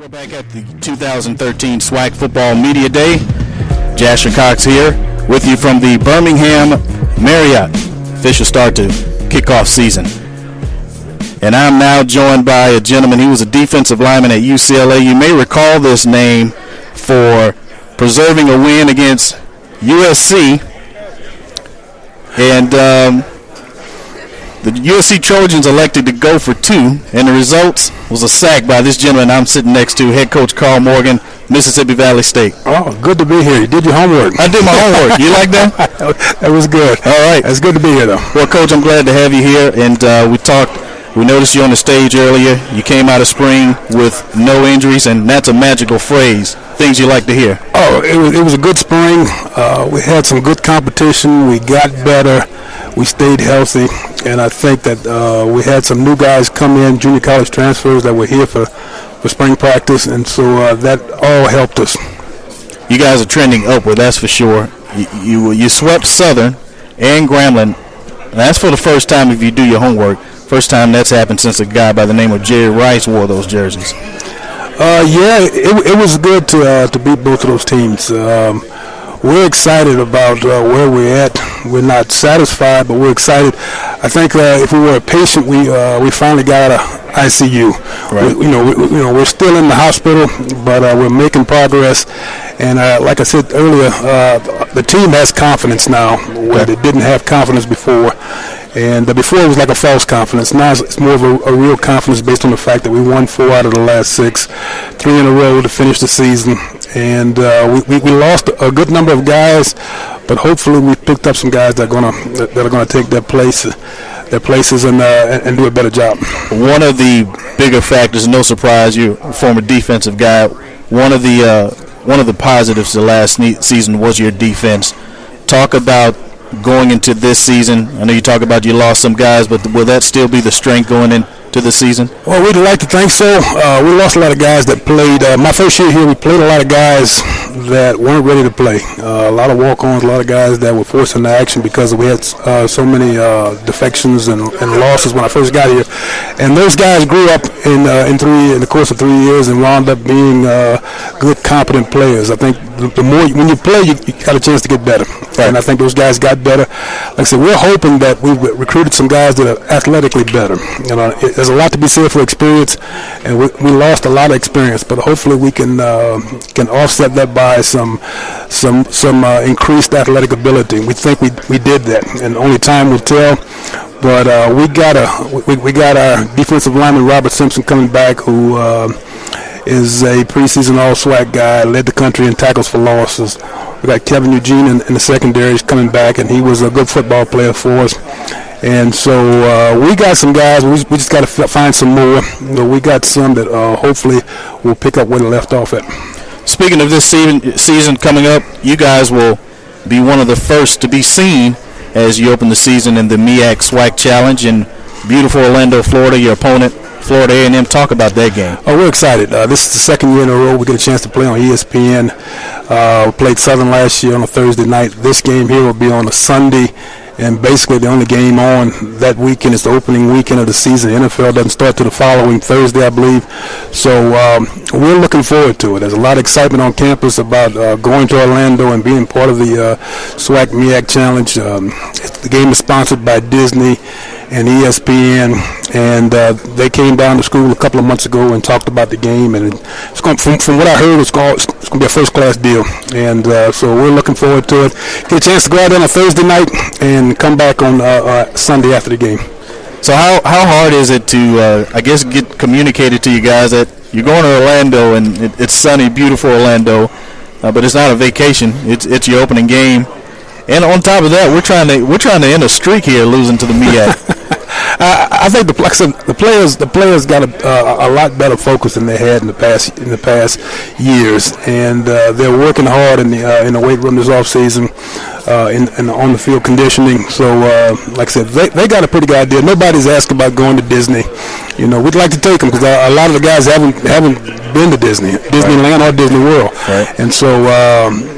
We're back at the 2013 SWAC Football Media Day. Jasher Cox here with you from the Birmingham Marriott. Official start to kickoff season. And I'm now joined by a gentleman. He was a defensive lineman at UCLA. You may recall this name for preserving a win against USC. And the USC Trojans elected to go for two, and the results was a sack by this gentleman I'm sitting next to, head coach Karl Morgan, Mississippi Valley State. Oh, good to be here. You did your homework. I did my homework. You like that? That was good. All right. It's good to be here, though. Well, Coach, I'm glad to have you here, and we noticed you on the stage earlier. You came out of spring with no injuries, and that's a magical phrase. Things you like to hear. Oh, it was a good spring. We had some good competition. We got better. We stayed healthy, and I think that we had some new guys come in, junior college transfers that were here for spring practice, and so that all helped us. You guys are trending upward, that's for sure. You swept Southern and Grambling. That's for the first time, if you do your homework. First time that's happened since a guy by the name of Jerry Rice wore those jerseys. Yeah, it was good to beat both of those teams. We're excited about where we're at. We're not satisfied, but we're excited. I think if we were patient, we finally got out of ICU. Right. We're still in the hospital, but we're making progress. And like I said earlier, the team has confidence now, where they didn't have confidence before. And before it was like a false confidence. Now it's more of a real confidence based on the fact that we won 4 out of the last 6, 3 in a row to finish the season. And we lost a good number of guys, but hopefully we picked up some guys that are gonna take their places and do a better job. One of the bigger factors, no surprise, you're a former defensive guy. One of the positives the last season was your defense. Talk about going into this season. I know you talk about you lost some guys, but will that still be the strength going into the season? Well, we'd like to think so. We lost a lot of guys that played. My first year here, we played a lot of guys that weren't ready to play. A lot of walk-ons, a lot of guys that were forced into action because we had so many defections and losses when I first got here. And those guys grew up in the course of 3 years and wound up being good, competent players. I think the more when you play, you got a chance to get better. Right. And I think those guys got better. Like I said, we're hoping that we've recruited some guys that are athletically better. There's a lot to be said for experience, and we lost a lot of experience, but hopefully we can offset that by some increased athletic ability. We think we did that, and only time will tell. But we got our defensive lineman Robert Simpson coming back, who is a preseason All-SWAC guy, led the country in tackles for losses. We got Kevin Eugene in the secondary. He's coming back, and he was a good football player for us. And so we got some guys. We just got to find some more. We got some that hopefully will pick up where they left off at. Speaking of this season coming up, you guys will be one of the first to be seen as you open the season in the MEAC SWAC Challenge in beautiful Orlando, Florida. Your opponent, Florida A&M. Talk about that game. Oh, we're excited. This is the second year in a row we get a chance to play on ESPN. We played Southern last year on a Thursday night. This game here will be on a Sunday. And basically the only game on that weekend is the opening weekend of the season. The NFL doesn't start till the following Thursday, I believe. So we're looking forward to it. There's a lot of excitement on campus about going to Orlando and being part of the SWAC MEAC Challenge. The game is sponsored by Disney and ESPN, and they came down to school a couple of months ago and talked about the game. And it's going, from what I heard, it's going to be a first-class deal. And so we're looking forward to it. Get a chance to go out there on a Thursday night and come back on Sunday after the game. So how hard is it to, get communicated to you guys that you're going to Orlando and it's sunny, beautiful Orlando, but it's not a vacation. It's your opening game. And on top of that, we're trying to end a streak here, losing to the MEAC. I think the players got a lot better focus than they had in the past years, and they're working hard in the weight room this off season, in on the field conditioning. So, like I said, they got a pretty good idea. Nobody's asking about going to Disney. We'd like to take them because a lot of the guys haven't been to Disneyland or Disney World, right. And so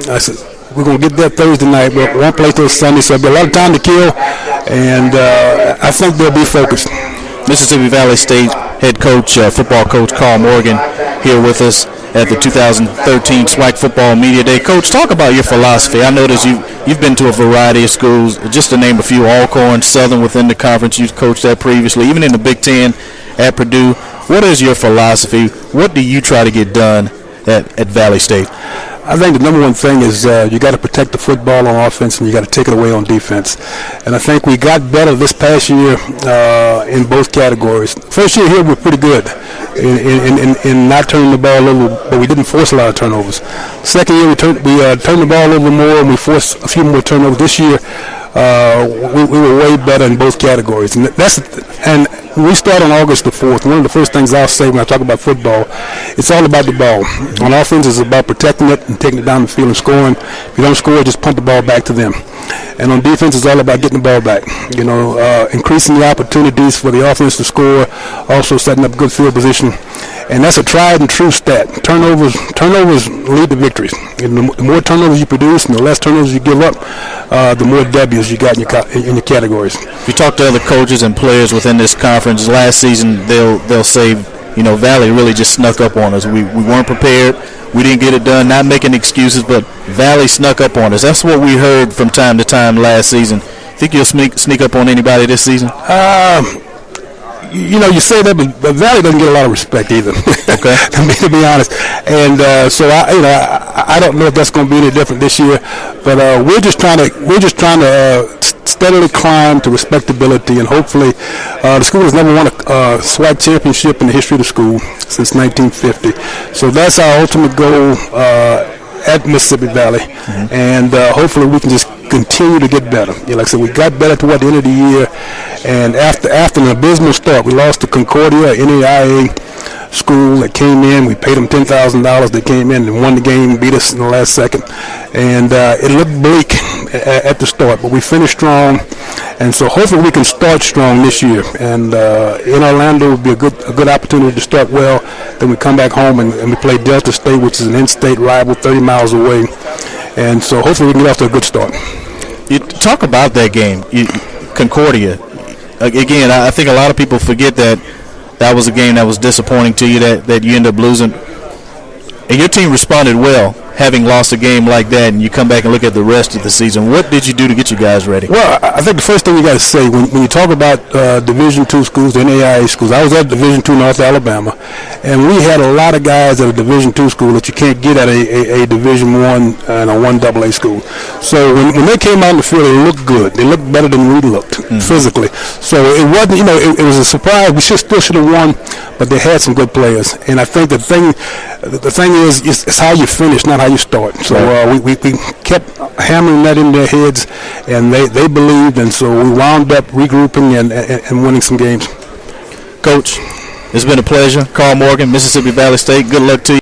I said, we're going to get that Thursday night. We won't play till Sunday, so there'll be a lot of time to kill, and I think they'll be focused. Mississippi Valley State head coach, football coach Karl Morgan, here with us at the 2013 SWAC Football Media Day. Coach, talk about your philosophy. I noticed you've been to a variety of schools, just to name a few, Alcorn, Southern within the conference. You've coached at previously, even in the Big Ten at Purdue. What is your philosophy? What do you try to get done at Valley State? I think the number one thing is you got to protect the football on offense and you got to take it away on defense. And I think we got better this past year in both categories. First year here we were pretty good in not turning the ball over, but we didn't force a lot of turnovers. Second year we turned the ball over more and we forced a few more turnovers. This year we were way better in both categories. And we start on August the 4th. One of the first things I'll say when I talk about football, it's all about the ball. On offense, it's about protecting it and taking it down the field and scoring. If you don't score, just punt the ball back to them. And on defense, it's all about getting the ball back. Increasing the opportunities for the offense to score, also setting up good field position. And that's a tried and true stat. Turnovers lead to victories. And the more turnovers you produce and the less turnovers you give up, the more W's you got in your categories. If you talk to other coaches and players within this conference, last season they'll say, Valley really just snuck up on us. We weren't prepared. We didn't get it done. Not making excuses, but Valley snuck up on us. That's what we heard from time to time last season. Think you'll sneak up on anybody this season? You say that, but Valley doesn't get a lot of respect either. Okay. to be honest, and so I don't know if that's going to be any different this year. But we're just trying to steadily climb to respectability, and hopefully, the school has never won a SWAC championship in the history of the school since 1950. So that's our ultimate goal at Mississippi Valley, and hopefully we can just continue to get better. Like I said, we got better toward the end of the year, and after an abysmal start, we lost to Concordia, NAIA school that came in. We paid them $10,000. They came in and won the game, beat us in the last second, and it looked bleak at the start, but we finished strong, and so hopefully we can start strong this year. And in Orlando would be a good opportunity to start well. Then we come back home and we play Delta State, which is an in-state rival 30 miles away, and so hopefully we can get off to a good start. You talk about that game, Concordia. Again, I think a lot of people forget that was a game that was disappointing to you, that you end up losing. And your team responded well, having lost a game like that, and you come back and look at the rest of the season. What did you do to get you guys ready? Well, I think the first thing you got to say, when you talk about Division II schools, the NAIA schools, I was at Division II North Alabama, and we had a lot of guys at a Division II school that you can't get at a Division I and a 1AA school. So when they came out in the field, they looked good. They looked better than we looked physically. So it wasn't, it was a surprise. We still should have won, but they had some good players. And I think the thing is it's how you finish, not how you start. So we kept hammering that in their heads, and they believed, and so we wound up regrouping and winning some games. Coach, it's been a pleasure. Karl Morgan, Mississippi Valley State, good luck to you.